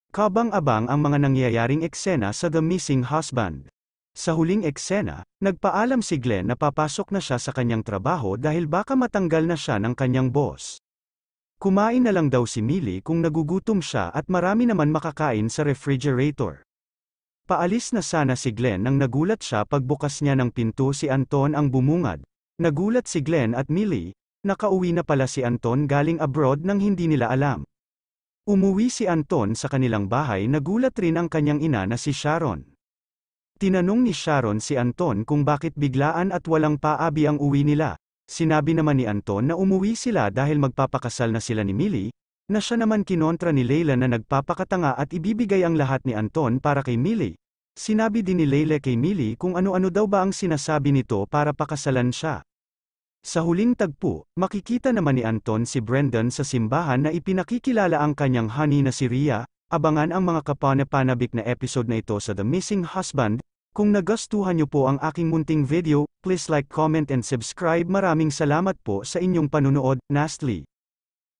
Kabang-abang ang mga nangyayaring eksena sa The Missing Husband. Sa huling eksena, nagpaalam si Glenn na papasok na siya sa kanyang trabaho dahil baka matanggal na siya ng kanyang boss. Kumain na lang daw si Millie kung nagugutom siya at marami naman makakain sa refrigerator. Paalis na sana si Glenn nang nagulat siya pagbukas niya ng pinto si Anton ang bumungad. Nagulat si Glenn at Millie, nakauwi na pala si Anton galing abroad nang hindi nila alam. Umuwi si Anton sa kanilang bahay, nagulat rin ang kanyang ina na si Sharon. Tinanong ni Sharon si Anton kung bakit biglaan at walang paabi ang uwi nila. Sinabi naman ni Anton na umuwi sila dahil magpapakasal na sila ni Millie, na siya naman kinontra ni Leila na nagpapakatanga at ibibigay ang lahat ni Anton para kay Millie. Sinabi din ni Leila kay Millie kung ano-ano daw ba ang sinasabi nito para pakasalan siya. Sa huling tagpo, makikita naman ni Anton si Brendan sa simbahan na ipinakikilala ang kanyang honey na si Rhea. Abangan ang mga kapanapanabik na episode na ito sa The Missing Husband. Kung nagustuhan niyo po ang aking munting video, please like, comment and subscribe. Maraming salamat po sa inyong panunood. Nastly.